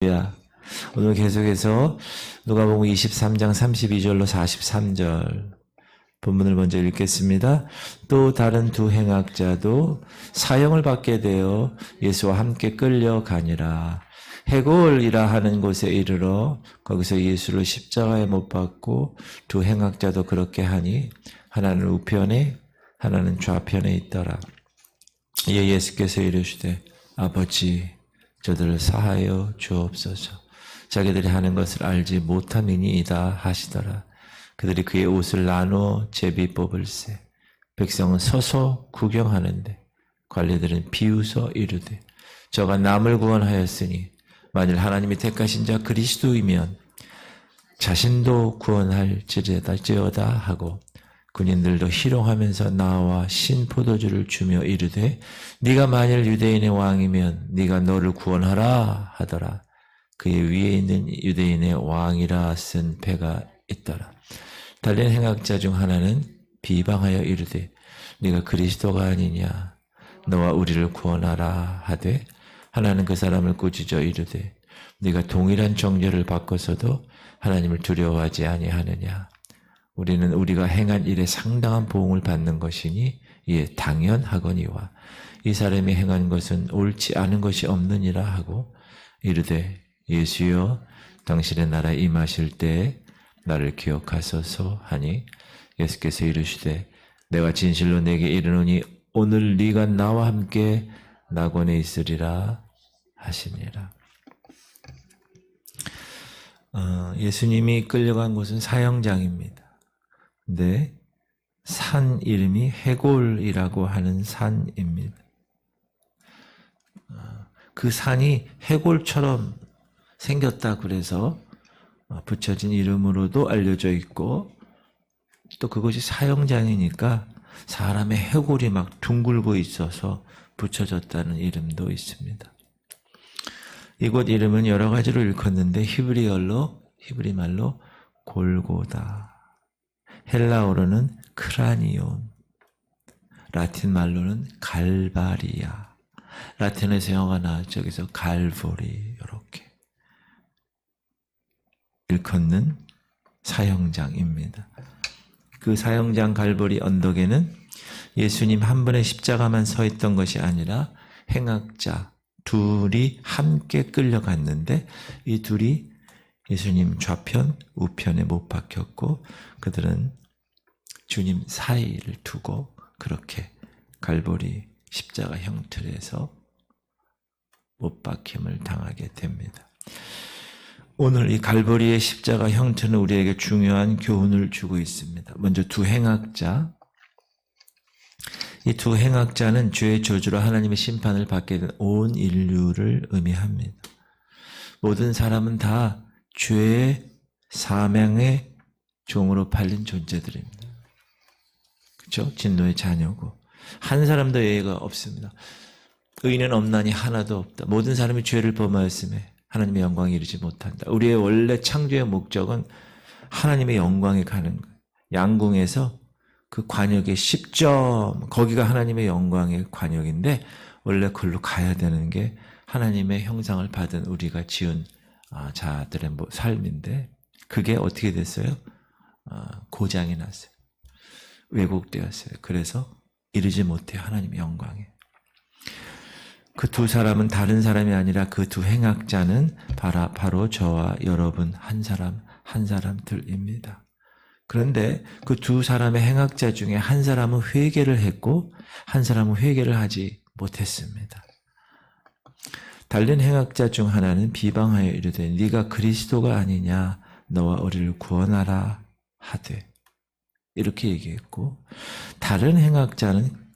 야, 오늘 계속해서 누가복음 23장 32절로 43절 본문을 먼저 읽겠습니다. 또 다른 두 행악자도 사형을 받게 되어 예수와 함께 끌려가니라. 해골이라 하는 곳에 이르러 거기서 예수를 십자가에 못 박고 두 행악자도 그렇게 하니 하나는 우편에 하나는 좌편에 있더라. 이에 예수께서 이르시되 아버지 저들을 사하여 주옵소서. 자기들이 하는 것을 알지 못함이니이다 하시더라. 그들이 그의 옷을 나누어 제비 뽑을세. 백성은 서서 구경하는데 관리들은 비웃어 이르되 저가 남을 구원하였으니 만일 하나님이 택하신 자 그리스도이면 자신도 구원할지어다 하고 군인들도 희롱하면서 나와 신포도주를 주며 이르되 네가 만일 유대인의 왕이면 네가 너를 구원하라 하더라. 그의 위에 있는 유대인의 왕이라 쓴 패가 있더라. 달린 행악자 중 하나는 비방하여 이르되 네가 그리스도가 아니냐 너와 우리를 구원하라 하되 하나는 그 사람을 꾸짖어 이르되 네가 동일한 정죄를 받고서도 하나님을 두려워하지 아니하느냐. 우리는 우리가 행한 일에 상당한 보응을 받는 것이니 이에 당연하거니와 이 사람이 행한 것은 옳지 않은 것이 없느니라 하고 이르되 예수여 당신의 나라에 임하실 때에 나를 기억하소서 하니 예수께서 이르시되 내가 진실로 내게 이르노니 오늘 네가 나와 함께 낙원에 있으리라 하시니라. 예수님이 끌려간 곳은 사형장입니다. 근데 산 이름이 해골이라고 하는 산입니다. 그 산이 해골처럼 생겼다 그래서 붙여진 이름으로도 알려져 있고 또 그것이 사형장이니까 사람의 해골이 막 둥글고 있어서 붙여졌다는 이름도 있습니다. 이곳 이름은 여러 가지로 일컫는데 히브리 말로 골고다, 헬라어로는 크라니온, 라틴 말로는 갈바리아, 라틴에서 영어가 나왔죠. 그래서 갈보리 이렇게 일컫는 사형장입니다. 그 사형장 갈보리 언덕에는 예수님 한 분의 십자가만 서 있던 것이 아니라 행악자 둘이 함께 끌려갔는데 이 둘이 예수님 좌편, 우편에 못 박혔고 그들은 주님 사이를 두고 그렇게 갈보리 십자가 형틀에서 못 박힘을 당하게 됩니다. 오늘 이 갈보리의 십자가 형틀은 우리에게 중요한 교훈을 주고 있습니다. 먼저 두 행악자. 이 두 행악자는 죄의 저주로 하나님의 심판을 받게 된 온 인류를 의미합니다. 모든 사람은 다 죄의 사명의 종으로 팔린 존재들입니다. 그렇죠? 진노의 자녀고 한 사람도 예외가 없습니다. 의인은 없나니 하나도 없다. 모든 사람이 죄를 범하였음에 하나님의 영광에 이르지 못한다. 우리의 원래 창조의 목적은 하나님의 영광에 가는 거예요. 양궁에서 그 관역의 10점, 거기가 하나님의 영광의 관역인데 원래 그걸로 가야 되는 게 하나님의 형상을 받은 우리가 지은 자들의 삶인데 그게 어떻게 됐어요? 고장이 났어요. 왜곡되었어요. 그래서 이르지 못해요. 하나님의 영광에. 그 두 사람은 다른 사람이 아니라 그 두 행악자는 바로 저와 여러분 한 사람들입니다. 그런데 그 두 사람의 행악자 중에 한 사람은 회개를 했고 한 사람은 회개를 하지 못했습니다. 달린 행악자 중 하나는 비방하여 이르되 네가 그리스도가 아니냐 너와 우리를 구원하라 하되 이렇게 얘기했고 다른 행악자는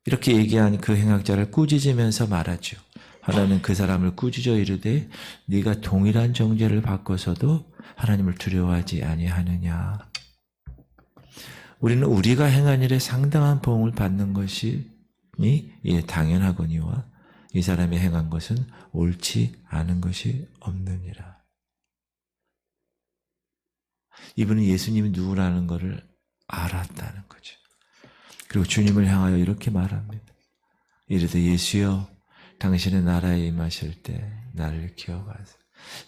이렇게 얘기한 그 행악자를 꾸짖으면서 말하죠. 하나는 그 사람을 꾸짖어 이르되 네가 동일한 정죄를 받고서도 하나님을 두려워하지 아니하느냐. 우리는 우리가 행한 일에 상당한 보응을 받는 것이니 이에 당연하거니와 이 사람이 행한 것은 옳지 않은 것이 없느니라. 이분은 예수님이 누구라는 것을 알았다는 거죠. 그리고 주님을 향하여 이렇게 말합니다. 이르되 예수여 당신의 나라에 임하실 때 나를 기억하세요.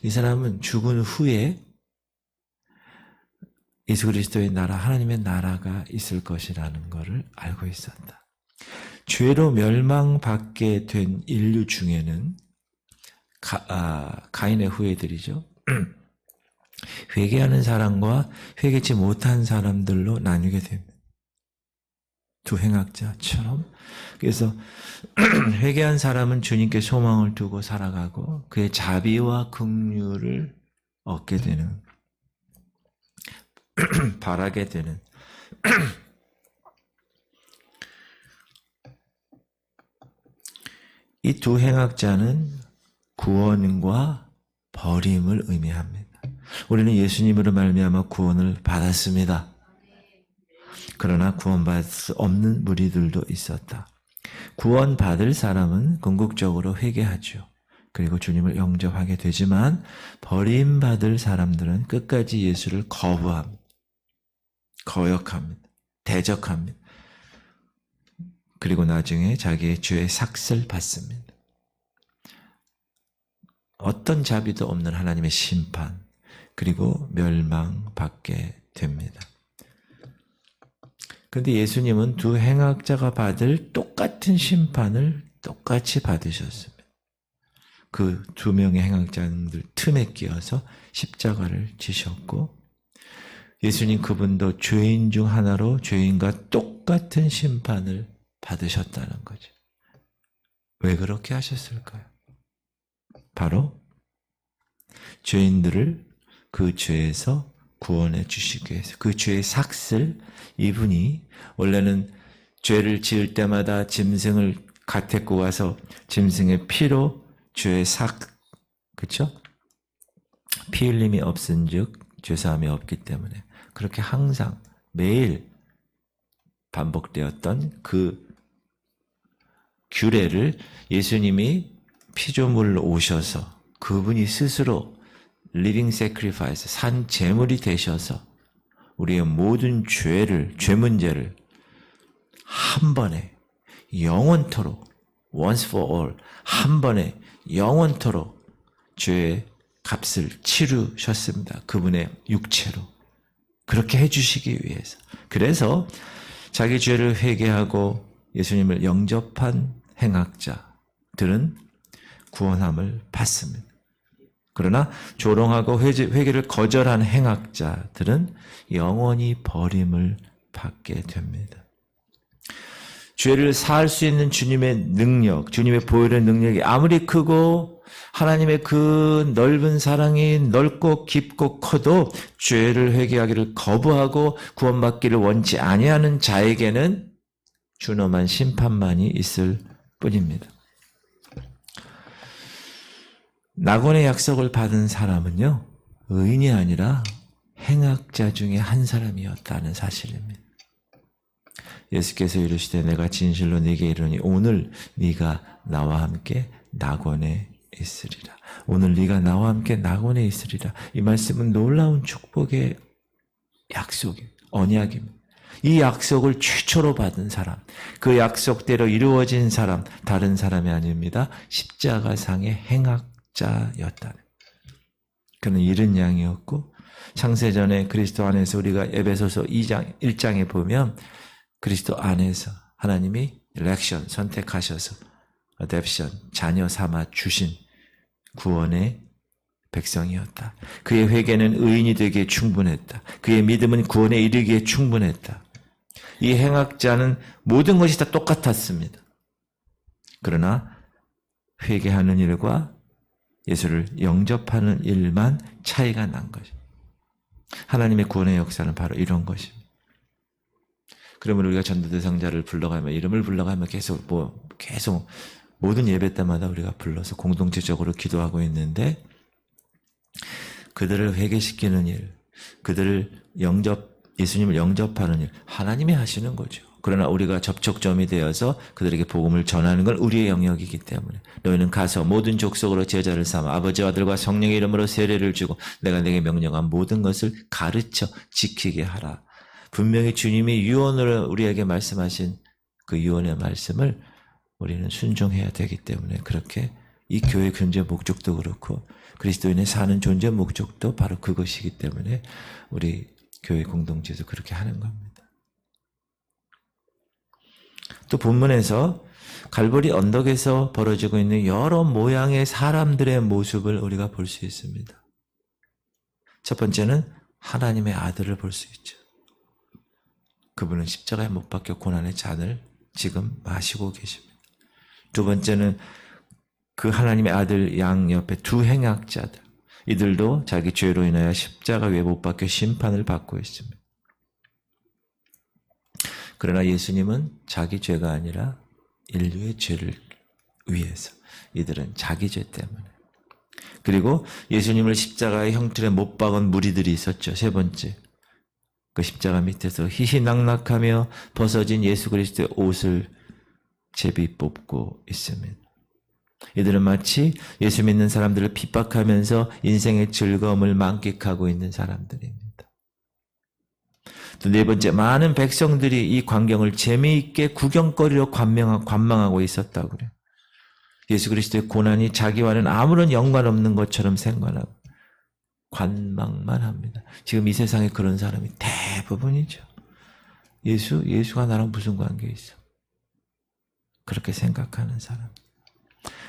이 사람은 죽은 후에 예수 그리스도의 나라, 하나님의 나라가 있을 것이라는 것을 알고 있었다. 죄로 멸망받게 된 인류 중에는 가인의 후예들이죠. 회개하는 사람과 회개치 못한 사람들로 나뉘게 됩니다. 두 행악자처럼. 그래서 회개한 사람은 주님께 소망을 두고 살아가고 그의 자비와 긍휼을 얻게 되는, 바라게 되는 이 두 행악자는 구원과 버림을 의미합니다. 우리는 예수님으로 말미암아 구원을 받았습니다. 그러나 구원받을 수 없는 무리들도 있었다. 구원받을 사람은 궁극적으로 회개하죠. 그리고 주님을 영접하게 되지만 버림받을 사람들은 끝까지 예수를 거부합니다. 거역합니다. 대적합니다. 그리고 나중에 자기의 죄의 삭을 받습니다. 어떤 자비도 없는 하나님의 심판, 그리고 멸망받게 됩니다. 그런데 예수님은 두 행악자가 받을 똑같은 심판을 똑같이 받으셨습니다. 그 두 명의 행악자들 틈에 끼어서 십자가를 지셨고, 예수님 그분도 죄인 중 하나로 죄인과 똑같은 심판을 받으셨다는 거죠. 왜 그렇게 하셨을까요? 바로 죄인들을 그 죄에서 구원해 주시기 위해서, 그 죄의 삭을 이분이 원래는 죄를 지을 때마다 짐승을 갓데리고 와서 짐승의 피로 죄의 삭, 그렇죠? 피 흘림이 없은즉 죄사함이 없기 때문에 그렇게 항상 매일 반복되었던 그 규례를 예수님이 피조물로 오셔서 그분이 스스로 리빙 세크리파이스, 산 제물이 되셔서 우리의 모든 죄를, 죄 문제를 한 번에 영원토록, once for all, 한 번에 영원토록 죄의 값을 치르셨습니다. 그분의 육체로. 그렇게 해주시기 위해서. 그래서 자기 죄를 회개하고 예수님을 영접한 행악자들은 구원함을 받습니다. 그러나 조롱하고 회개를 거절한 행악자들은 영원히 버림을 받게 됩니다. 죄를 사할 수 있는 주님의 능력, 주님의 보혈의 능력이 아무리 크고 하나님의 그 넓은 사랑이 넓고 깊고 커도 죄를 회개하기를 거부하고 구원받기를 원치 아니하는 자에게는 준엄한 심판만이 있을 뿐입니다. 낙원의 약속을 받은 사람은요, 의인이 아니라 행악자 중에 한 사람이었다는 사실입니다. 예수께서 이르시되 내가 진실로 네게 이르노니 오늘 네가 나와 함께 낙원에 있으리라. 오늘 네가 나와 함께 낙원에 있으리라. 이 말씀은 놀라운 축복의 약속이에요. 언약입니다. 이 약속을 최초로 받은 사람, 그 약속대로 이루어진 사람, 다른 사람이 아닙니다. 십자가상의 행악자였다. 그는 잃은 양이었고, 창세전에 그리스도 안에서 우리가 에베소서 2장 1장에 보면 그리스도 안에서 하나님이 일렉션, 선택하셔서 어댑션, 자녀 삼아 주신 구원의 백성이었다. 그의 회개는 의인이 되기에 충분했다. 그의 믿음은 구원에 이르기에 충분했다. 이 행악자는 모든 것이 다 똑같았습니다. 그러나 회개하는 일과 예수를 영접하는 일만 차이가 난 것입니다. 하나님의 구원의 역사는 바로 이런 것입니다. 그러면 우리가 전도 대상자를 불러가면, 이름을 불러가면 계속 모든 예배 때마다 우리가 불러서 공동체적으로 기도하고 있는데, 그들을 회개시키는 일, 그들을 예수님을 영접하는 일, 하나님이 하시는 거죠. 그러나 우리가 접촉점이 되어서 그들에게 복음을 전하는 건 우리의 영역이기 때문에 너희는 가서 모든 족속으로 제자를 삼아 아버지와 아들과 성령의 이름으로 세례를 주고 내가 네게 명령한 모든 것을 가르쳐 지키게 하라. 분명히 주님이 유언으로 우리에게 말씀하신 그 유언의 말씀을 우리는 순종해야 되기 때문에 그렇게 이 교회 존재 목적도 그렇고 그리스도인의 사는 존재 목적도 바로 그것이기 때문에 우리 교회 공동체에서 그렇게 하는 겁니다. 또 본문에서 갈보리 언덕에서 벌어지고 있는 여러 모양의 사람들의 모습을 우리가 볼 수 있습니다. 첫 번째는 하나님의 아들을 볼 수 있죠. 그분은 십자가에 못 박혀 고난의 잔을 지금 마시고 계십니다. 두 번째는 그 하나님의 아들 양 옆에 두 행악자들, 이들도 자기 죄로 인하여 십자가 위에 못 박혀 심판을 받고 있습니다. 그러나 예수님은 자기 죄가 아니라 인류의 죄를 위해서, 이들은 자기 죄 때문에. 그리고 예수님을 십자가의 형틀에 못 박은 무리들이 있었죠. 세 번째, 그 십자가 밑에서 희희낙낙하며 벗어진 예수 그리스도의 옷을 제비 뽑고 있습니다. 이들은 마치 예수 믿는 사람들을 핍박하면서 인생의 즐거움을 만끽하고 있는 사람들입니다. 또 네 번째, 많은 백성들이 이 광경을 재미있게 구경거리로 관망하고 있었다고 그래요. 예수 그리스도의 고난이 자기와는 아무런 연관없는 것처럼 생각하고 관망만 합니다. 지금 이 세상에 그런 사람이 대부분이죠. 예수가 나랑 무슨 관계 있어? 그렇게 생각하는 사람.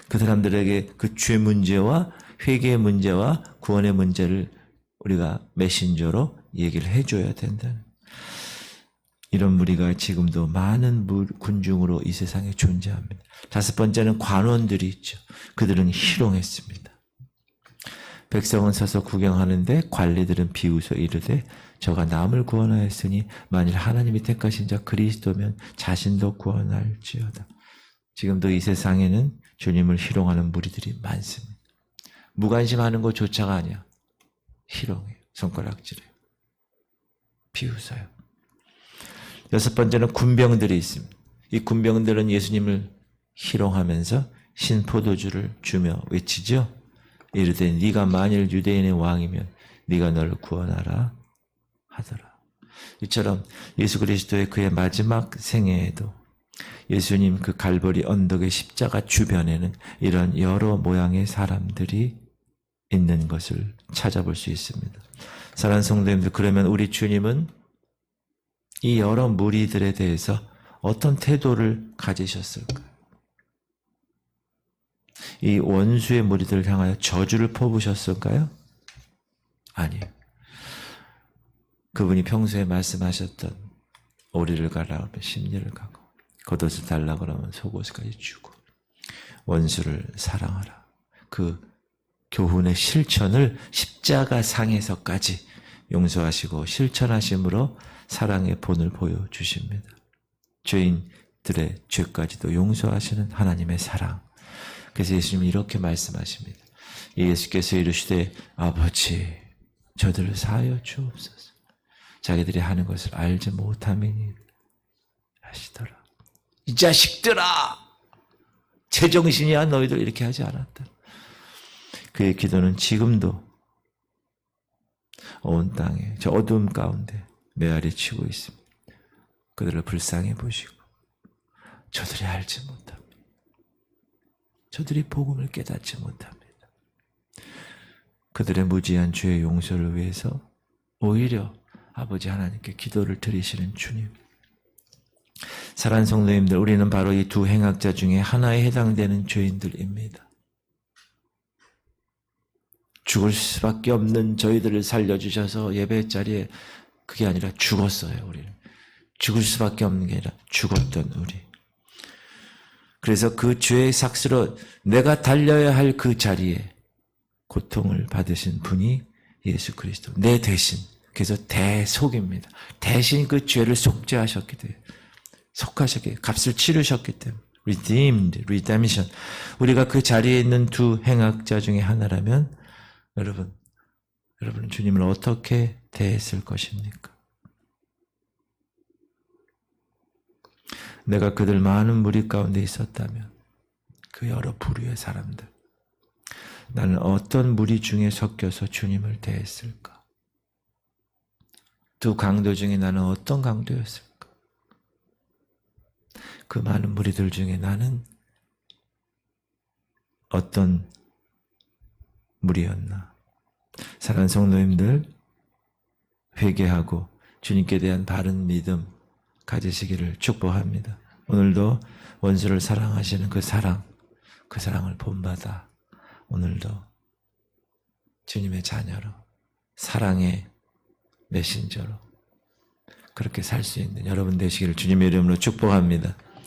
그 사람들에게 그 죄 문제와 회개의 문제와 구원의 문제를 우리가 메신저로 얘기를 해줘야 된다는. 이런 무리가 지금도 많은 군중으로 이 세상에 존재합니다. 다섯 번째는 관원들이 있죠. 그들은 희롱했습니다. 백성은 서서 구경하는데 관리들은 비웃어 이르되 저가 남을 구원하였으니 만일 하나님이 택하신 자 그리스도면 자신도 구원할지어다. 지금도 이 세상에는 주님을 희롱하는 무리들이 많습니다. 무관심하는 것조차가 아니야. 희롱해요. 손가락질해요. 비웃어요. 여섯 번째는 군병들이 있습니다. 이 군병들은 예수님을 희롱하면서 신포도주를 주며 외치죠. 이르되 네가 만일 유대인의 왕이면 네가 너를 구원하라 하더라. 이처럼 예수 그리스도의 그의 마지막 생애에도 예수님 그 갈보리 언덕의 십자가 주변에는 이런 여러 모양의 사람들이 있는 것을 찾아볼 수 있습니다. 사랑하는 성도님들, 그러면 우리 주님은 이 여러 무리들에 대해서 어떤 태도를 가지셨을까요? 이 원수의 무리들을 향하여 저주를 퍼부으셨을까요? 아니에요. 그분이 평소에 말씀하셨던 오리를 가라 하면 심리를 가고 겉옷을 달라고 하면 속옷까지 주고 원수를 사랑하라. 그 교훈의 실천을 십자가 상에서까지 용서하시고 실천하심으로 사랑의 본을 보여주십니다. 죄인들의 죄까지도 용서하시는 하나님의 사랑. 그래서 예수님이 이렇게 말씀하십니다. 예수께서 이르시되 아버지 저들을 사하여 주옵소서. 자기들이 하는 것을 알지 못함이니 하시더라. 이 자식들아, 제정신이야 너희들 이렇게 하지 않았다. 그의 기도는 지금도 온 땅에 저 어두움 가운데 메아리 치고 있습니다. 그들을 불쌍히 보시고 저들이 알지 못합니다. 저들이 복음을 깨닫지 못합니다. 그들의 무지한 죄의 용서를 위해서 오히려 아버지 하나님께 기도를 드리시는 주님. 사랑하는 성도님들, 우리는 바로 이 두 행악자 중에 하나에 해당되는 죄인들입니다. 죽을 수밖에 없는 저희들을 살려주셔서 예배 자리에 그게 아니라 죽었어요. 우리는 죽을 수밖에 없는 게 아니라 죽었던 우리. 그래서 그 죄의 삭스로 내가 달려야 할 그 자리에 고통을 받으신 분이 예수 그리스도, 내 대신. 그래서 대속입니다. 대신 그 죄를 속죄하셨기 때문에, 속하셨기, 값을 치르셨기 때문에, redeemed, redemption. 우리가 그 자리에 있는 두 행악자 중에 하나라면 여러분은 주님을 어떻게 대했을 것입니까? 내가 그들 많은 무리 가운데 있었다면 그 여러 부류의 사람들, 나는 어떤 무리 중에 섞여서 주님을 대했을까? 두 강도 중에 나는 어떤 강도였을까? 그 많은 무리들 중에 나는 어떤 무리였나. 사랑하는 성도님들, 회개하고 주님께 대한 바른 믿음 가지시기를 축복합니다. 오늘도 원수를 사랑하시는 그 사랑을 본받아 오늘도 주님의 자녀로, 사랑의 메신저로 그렇게 살 수 있는 여러분 되시기를 주님의 이름으로 축복합니다.